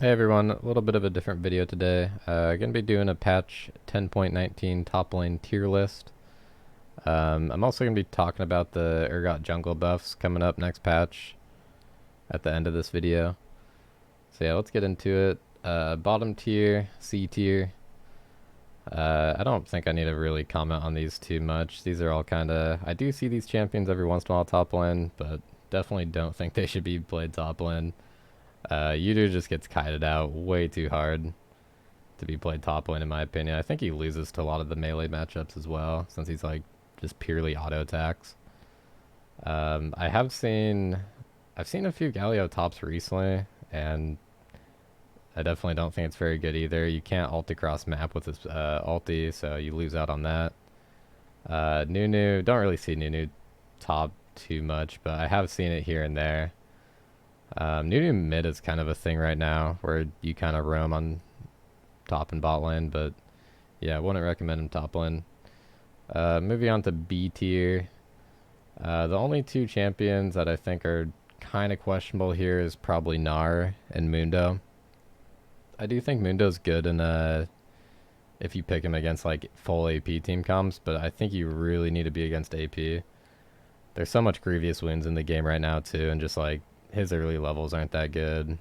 Hey everyone, a little bit of a different video today. Gonna be doing a patch 10.19 top lane tier list. I'm also gonna be talking about the Urgot jungle buffs coming up next patch at the end of this video. So yeah, let's get into it. Bottom tier, C tier. I don't think I need to really comment on these too much. These are all kinda... I do see these champions every once in a while top lane, but definitely don't think they should be played top lane. Yudu just gets kited out way too hard to be played top lane in my opinion. I think he loses to a lot of the melee matchups as well, since he's like just purely auto attacks. I've seen a few Galio tops recently, and I definitely don't think it's very good either. You can't ult across map with his ulti, so you lose out on that. Nunu, don't really see Nunu top too much, but I have seen it here and there. Nunu mid is kind of a thing right now, where you kind of roam on top and bot lane, but yeah, I wouldn't recommend him top lane. Moving on to B tier. The only two champions that I think are kind of questionable here is probably Gnar and Mundo. I do think Mundo's good in if you pick him against like full AP team comps, but I think you really need to be against AP. There's so much grievous wounds in the game right now too, and just like his early levels aren't that good.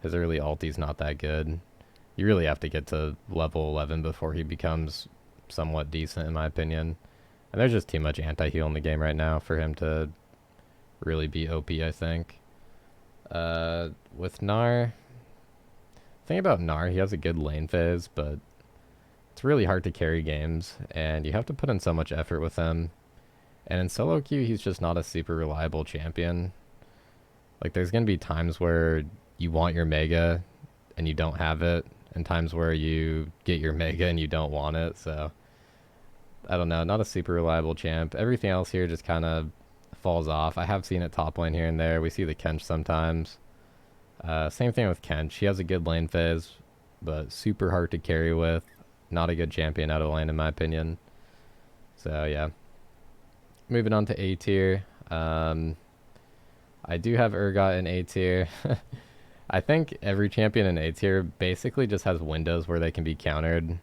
His early ulti's not that good. You really have to get to level 11 before he becomes somewhat decent in my opinion. And there's just too much anti-heal in the game right now for him to really be OP, I think. With Gnar, thing about Gnar, he has a good lane phase, but it's really hard to carry games, and you have to put in so much effort with him. And in solo queue, he's just not a super reliable champion. Like, there's going to be times where you want your Mega and you don't have it, and times where you get your Mega and you don't want it, so... I don't know, not a super reliable champ. Everything else here just kind of falls off. I have seen it top lane here and there. We see the Kench sometimes. Same thing with Kench. He has a good lane phase, but super hard to carry with. Not a good champion out of lane, in my opinion. So, yeah. Moving on to A tier. I do have Urgot in A tier. I think every champion in A tier basically just has windows where they can be countered.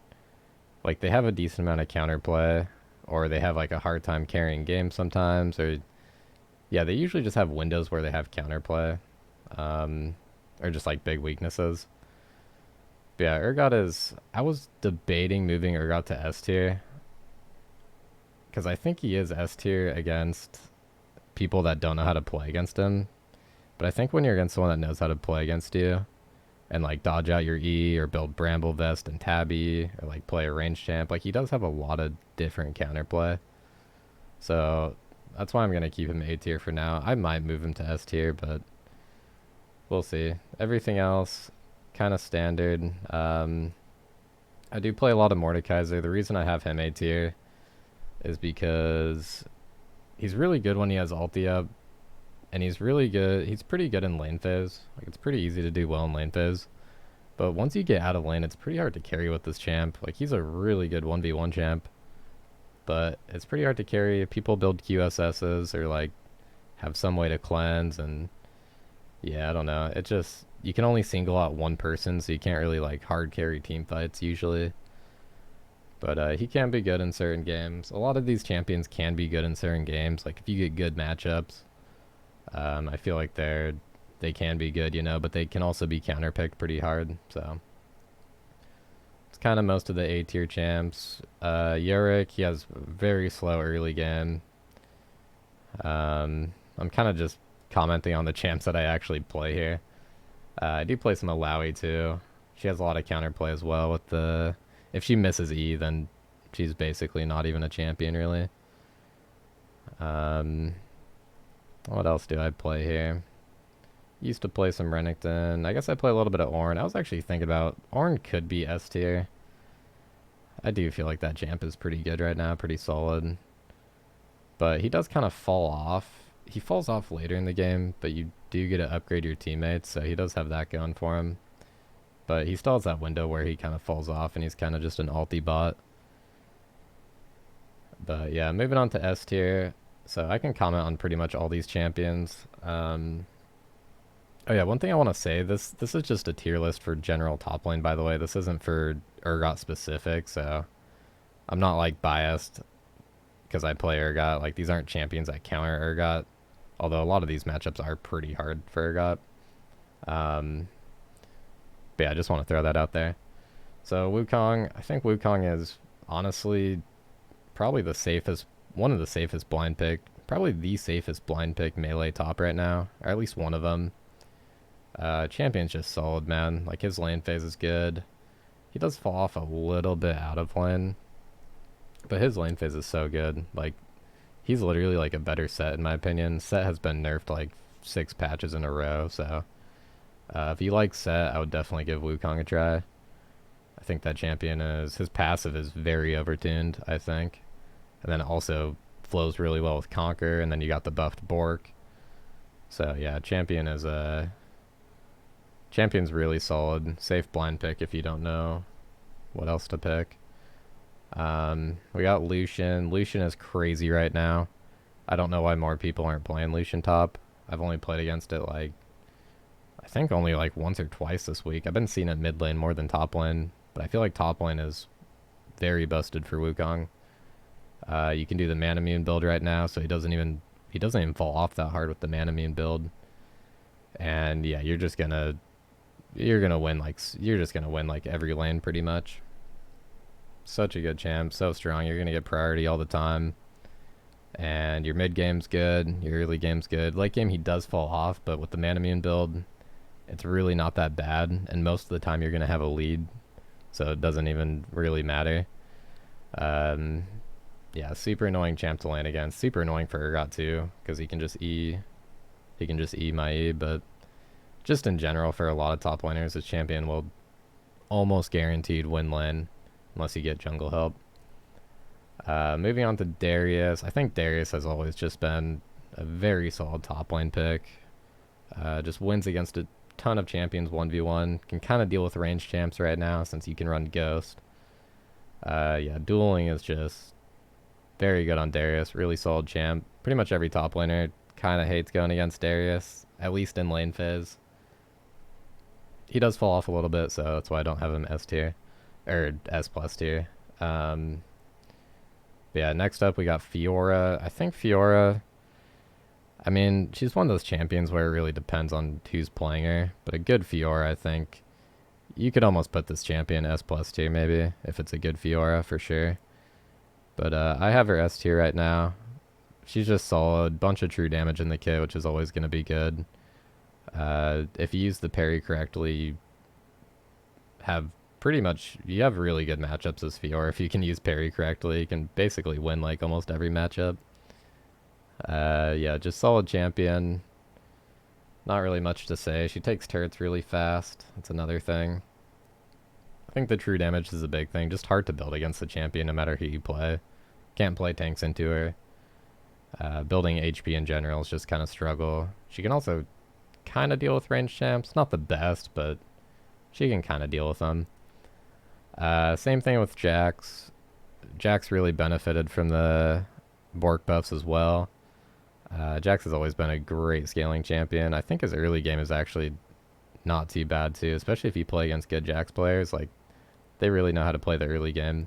Like, they have a decent amount of counterplay, or they have like a hard time carrying games sometimes, or yeah, they usually just have windows where they have counterplay, or just like big weaknesses. But yeah, Urgot is... I was debating moving Urgot to S tier, because I think he is S tier against people that don't know how to play against him. But I think when you're against someone that knows how to play against you, and like dodge out your E, or build Bramble Vest and Tabby, or like play a range champ, like he does have a lot of different counterplay. So that's why I'm going to keep him A tier for now. I might move him to S tier, but we'll see. Everything else, kind of standard. I do play a lot of Mordekaiser. The reason I have him A tier is because he's really good when he has ulti up, and he's really good. He's pretty good in lane phase. Like, it's pretty easy to do well in lane phase. But once you get out of lane, it's pretty hard to carry with this champ. Like, he's a really good 1v1 champ, but it's pretty hard to carry if people build QSSs or like have some way to cleanse. And yeah, I don't know. It just... you can only single out one person, so you can't really like hard carry team fights usually. But he can be good in certain games. A lot of these champions can be good in certain games. Like, if you get good matchups, I feel like they can be good, you know, but they can also be counterpicked pretty hard. So it's kind of most of the A tier champs. Yorick, he has very slow early game. I'm kind of just commenting on the champs that I actually play here. I do play some Alawi too. She has a lot of counterplay as well with the... if she misses E, then she's basically not even a champion, really. What else do I play here? Used to play some Renekton. I guess I play a little bit of Ornn. I was actually thinking about... Ornn could be S tier. I do feel like that champ is pretty good right now, pretty solid. But he does kind of fall off. He falls off later in the game, but you do get to upgrade your teammates, so he does have that going for him. But he still has that window where he kind of falls off, and he's kind of just an ulti bot. But yeah, moving on to S tier. So I can comment on pretty much all these champions. Oh yeah, one thing I want to say, this is just a tier list for general top lane, by the way. This isn't for Urgot specific, so I'm not like biased because I play Urgot. Like these aren't champions that counter Urgot, although a lot of these matchups are pretty hard for Urgot. But yeah, I just want to throw that out there. So Wukong, I think Wukong is honestly probably the safest, one of the safest blind pick, probably the safest blind pick melee top right now, or at least one of them. Champion's just solid, man. Like his lane phase is good. He does fall off a little bit out of lane, but his lane phase is so good. Like he's literally like a better set in my opinion. Set has been nerfed like 6 patches in a row, so if you like set, I would definitely give Wukong a try. I think that champion is, his passive is very overtuned, I think. And then it also flows really well with Conquer, and then you got the buffed Bork. So yeah, champion is a champion's really solid. Safe blind pick if you don't know what else to pick. We got Lucian. Lucian is crazy right now. I don't know why more people aren't playing Lucian top. I've only played against it like, I think only like once or twice this week. I've been seeing it mid lane more than top lane, but I feel like top lane is very busted for Wukong. You can do the Manamune build right now, so he doesn't even fall off that hard with the Manamune build. And yeah, you're just gonna win like every lane pretty much. Such a good champ, so strong. You're gonna get priority all the time. And your mid game's good, your early game's good. Late game he does fall off, but with the Manamune build, it's really not that bad. And most of the time you're gonna have a lead, so it doesn't even really matter. Yeah, super annoying champ to lane against. Super annoying for Urgot too, because he can just E my E, but just in general for a lot of top laners, this champion will almost guaranteed win lane unless you get jungle help. Moving on to Darius. I think Darius has always just been a very solid top lane pick. Just wins against a ton of champions 1v1. Can kind of deal with ranged champs right now since you can run Ghost. Yeah, dueling is just very good on Darius. Really solid champ. Pretty much every top laner kind of hates going against Darius, at least in lane phase. He does fall off a little bit, so that's why I don't have him S tier, or S plus tier. Yeah, next up we got Fiora. I think Fiora, I mean, she's one of those champions where it really depends on who's playing her, but a good Fiora, I think, you could almost put this champion S plus tier maybe, if it's a good Fiora for sure. But I have her S tier right now. She's just solid, bunch of true damage in the kit, which is always going to be good. If you use the parry correctly, you have really good matchups as Fiora. If you can use parry correctly, you can basically win like almost every matchup. Yeah, just solid champion. Not really much to say. She takes turrets really fast. That's another thing. I think the true damage is a big thing. Just hard to build against the champion no matter who you play. Can't play tanks into her. Building HP in general is just kind of struggle. She can also kind of deal with ranged champs. Not the best, but she can kind of deal with them. Same thing with Jax. Jax really benefited from the Bork buffs as well. Jax has always been a great scaling champion. I think his early game is actually not too bad too, especially if you play against good Jax players. Like, they really know how to play the early game.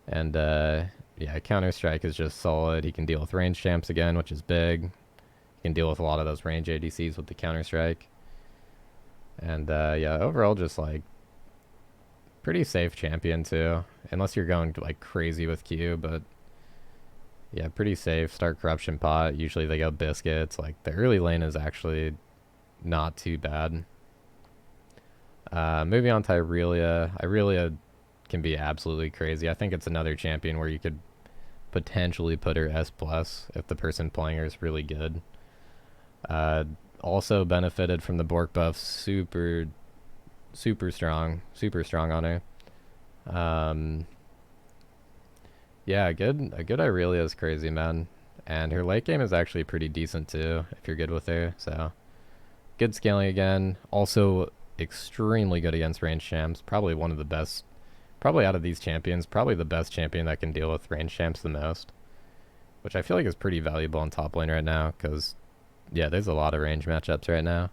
And yeah, Counter-Strike is just solid. He can deal with range champs again, which is big. He can deal with a lot of those range ADCs with the Counter-Strike. And yeah, overall just like pretty safe champion too, unless you're going like crazy with Q, but yeah, pretty safe. Start Corruption Pot, usually they go Biscuits. Like the early lane is actually not too bad. Moving on to Irelia. Irelia can be absolutely crazy. I think it's another champion where you could potentially put her S plus if the person playing her is really good. Also benefited from the Bork buff. Super strong on her. Yeah, a good Irelia is crazy, man. And her late game is actually pretty decent too, if you're good with her. So good scaling again. Also extremely good against range champs. Probably one of the best, probably out of these champions, probably the best champion that can deal with range champs the most, which I feel like is pretty valuable in top lane right now, because yeah, there's a lot of range matchups right now.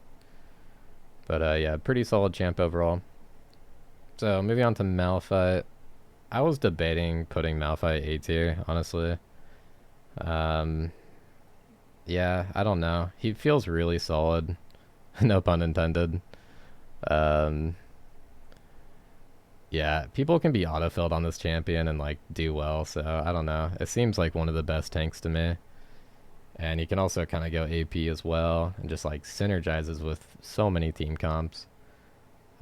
But yeah, pretty solid champ overall. So moving on to Malphite. I was debating putting Malphite A tier, honestly. Um, yeah, I don't know. He feels really solid. No pun intended. Um, yeah, people can be autofilled on this champion and like do well, so I don't know. It seems like one of the best tanks to me. And he can also kind of go AP as well and just like synergizes with so many team comps.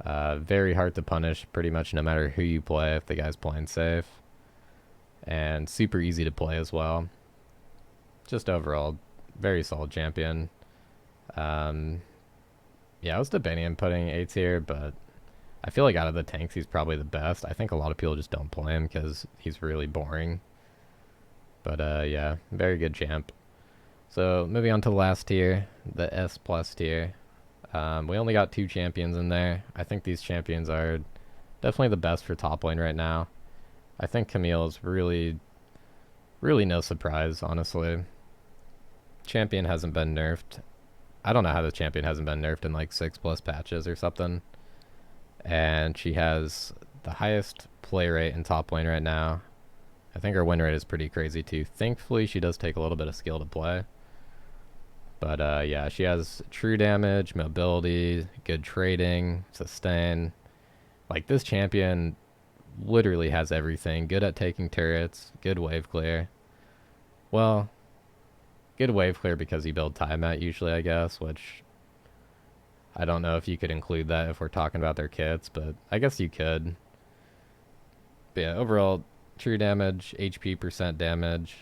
Very hard to punish pretty much no matter who you play if the guy's playing safe. And super easy to play as well. Just overall, very solid champion. Um, yeah, I was debating on putting A tier, but I feel like out of the tanks, he's probably the best. I think a lot of people just don't play him because he's really boring. But yeah, very good champ. So moving on to the last tier, the S plus tier. We only got 2 champions in there. I think these champions are definitely the best for top lane right now. I think Camille is really, really no surprise, honestly. Champion hasn't been nerfed. I don't know how the champion hasn't been nerfed in like 6+ patches or something. And she has the highest play rate in top lane right now. I think her win rate is pretty crazy too. Thankfully, she does take a little bit of skill to play. But yeah, she has true damage, mobility, good trading, sustain. Like this champion literally has everything. Good at taking turrets, good wave clear. Well, good wave clear because you build time at usually, I guess, which I don't know if you could include that if we're talking about their kits, but I guess you could. But yeah, overall, true damage, HP percent damage,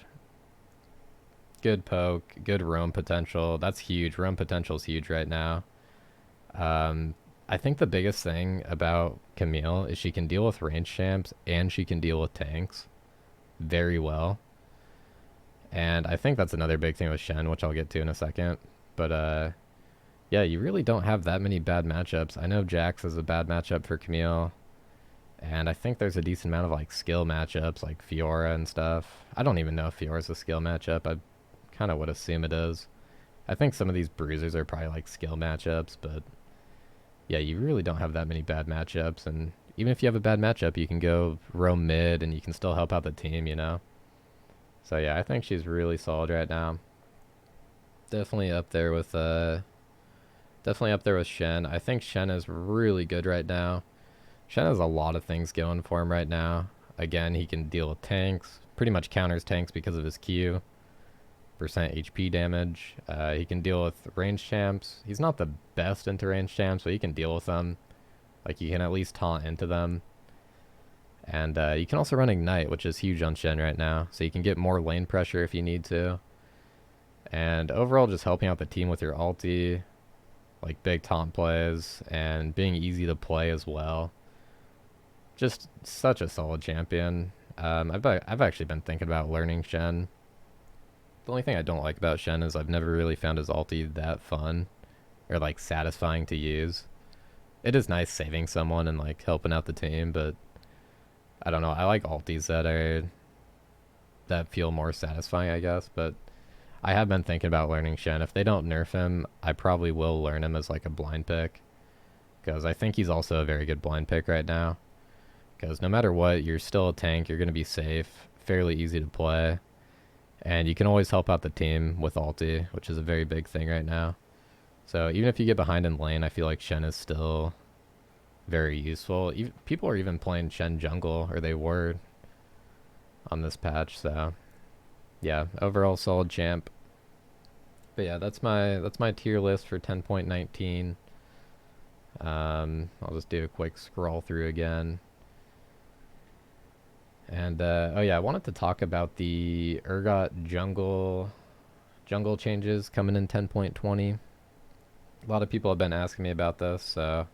good poke, good roam potential. That's huge. Roam potential is huge right now. I think the biggest thing about Camille is she can deal with range champs and she can deal with tanks very well. And I think that's another big thing with Shen, which I'll get to in a second. But yeah, you really don't have that many bad matchups. I know Jax is a bad matchup for Camille. And I think there's a decent amount of like skill matchups like Fiora and stuff. I don't even know if Fiora's a skill matchup. I kind of would assume it is. I think some of these bruisers are probably like skill matchups, but yeah, you really don't have that many bad matchups. And even if you have a bad matchup, you can go roam mid and you can still help out the team, you know? So yeah, I think she's really solid right now. Definitely up there with Shen. I think Shen is really good right now. Shen has a lot of things going for him right now. Again, he can deal with tanks, pretty much counters tanks because of his Q. Percent HP damage. He can deal with range champs. He's not the best into range champs, but he can deal with them. Like, you can at least taunt into them. And you can also run Ignite, which is huge on Shen right now. So you can get more lane pressure if you need to. And overall, just helping out the team with your ulti, like big taunt plays, and being easy to play as well. Just such a solid champion. I've actually been thinking about learning Shen. The only thing I don't like about Shen is I've never really found his ulti that fun or like satisfying to use. It is nice saving someone and like helping out the team, but I don't know. I like ultis that feel more satisfying, I guess. But I have been thinking about learning Shen. If they don't nerf him, I probably will learn him as like a blind pick, because I think he's also a very good blind pick right now. Because no matter what, you're still a tank. You're going to be safe, fairly easy to play. And you can always help out the team with ulti, which is a very big thing right now. So even if you get behind in lane, I feel like Shen is still very useful. People are even playing Shen jungle, or they were on this patch. So yeah, overall solid champ. But yeah, that's my tier list for 10.19. I'll just do a quick scroll through again. And oh yeah, I wanted to talk about the Urgot jungle changes coming in 10.20. A lot of people have been asking me about this. So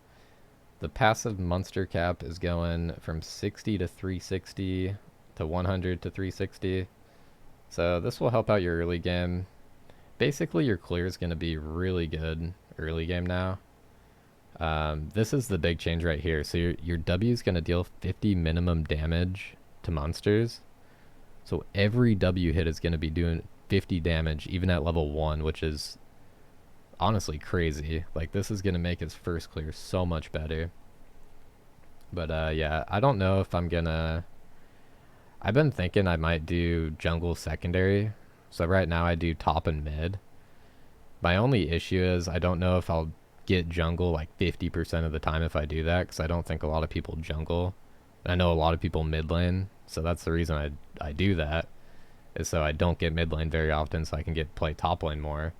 the passive monster cap is going from 60 to 360 to 100 to 360. So this will help out your early game. Basically, your clear is going to be really good early game now. This is the big change right here. So your W is going to deal 50 minimum damage to monsters. So every W hit is going to be doing 50 damage, even at level 1, which is honestly crazy. Like, this is going to make his first clear so much better. But yeah, I don't know if I'm going to... I've been thinking I might do jungle secondary. So right now I do top and mid. My only issue is I don't know if I'll get jungle like 50% of the time if I do that, because I don't think a lot of people jungle. I know a lot of people mid lane, so that's the reason I do that, is so I don't get mid lane very often, so I can play top lane more.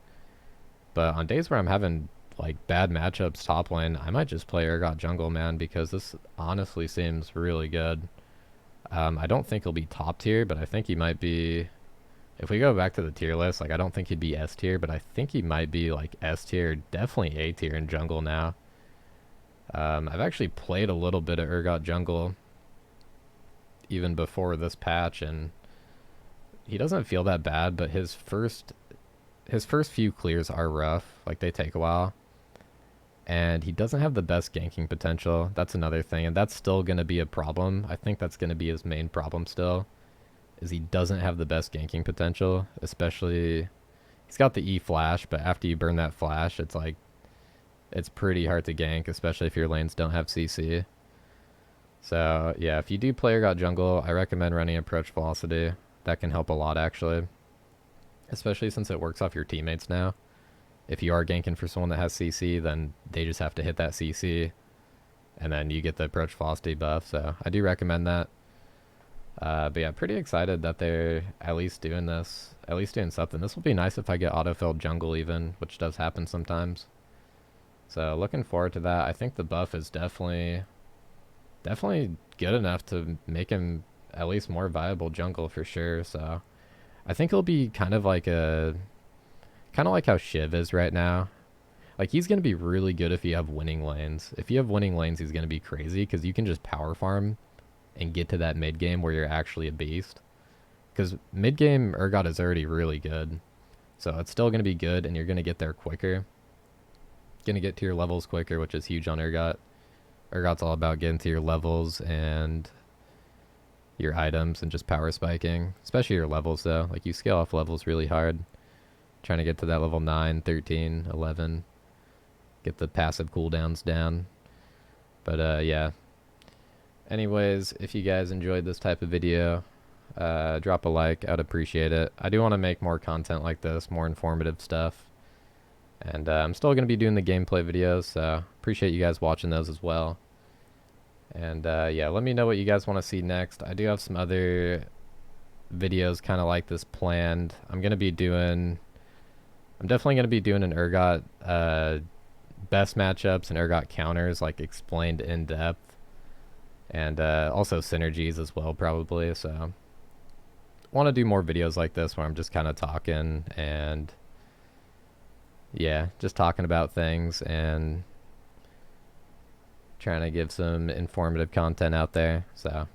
But on days where I'm having like bad matchups top lane, I might just play Urgot jungle, man, because this honestly seems really good. I don't think he'll be top tier, but I think he might be... If we go back to the tier list, like, I don't think he'd be S tier, but I think he might be like S tier, definitely A tier in jungle now. I've actually played a little bit of Urgot jungle even before this patch, and he doesn't feel that bad, but his first few clears are rough. Like, they take a while. And he doesn't have the best ganking potential. That's another thing, and that's still going to be a problem. I think that's going to be his main problem still, is he doesn't have the best ganking potential, especially... He's got the E flash, but after you burn that flash, it's like... It's pretty hard to gank, especially if your lanes don't have CC. So, yeah, if you do play Urgot jungle, I recommend running approach velocity. That can help a lot, actually. Especially since it works off your teammates now. If you are ganking for someone that has CC, then they just have to hit that CC, and then you get the approach velocity buff, so I do recommend that. But yeah, pretty excited that they're at least doing this, at least doing something. This will be nice if I get autofilled jungle even, which does happen sometimes. So looking forward to that. I think the buff is definitely good enough to make him at least more viable jungle for sure. So I think he'll be kind of like how Shiv is right now. Like, he's going to be really good if you have winning lanes. If you have winning lanes, he's going to be crazy, because you can just power farm and get to that mid game where you're actually a beast. Because mid game Urgot is already really good, so it's still going to be good, and you're going to get there quicker. Going to get to your levels quicker, which is huge on Urgot. Urgot's all about getting to your levels and your items and just power spiking, especially your levels though. Like, you scale off levels really hard, trying to get to that level 9, 13, 11, get the passive cooldowns down. But yeah, anyways, if you guys enjoyed this type of video, drop a like. I'd appreciate it. I do want to make more content like this, more informative stuff, and I'm still going to be doing the gameplay videos, so appreciate you guys watching those as well. And yeah, let me know what you guys want to see next. I do have some other videos kind of like this planned. I'm definitely going to be doing an Urgot best matchups and Urgot counters, like, explained in depth, and also synergies as well, probably. So want to do more videos like this where I'm just kind of talking, and yeah, just talking about things and trying to give some informative content out there. So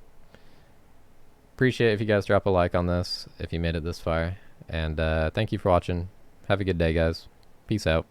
appreciate if you guys drop a like on this if you made it this far, and thank you for watching. Have a good day, guys. Peace out.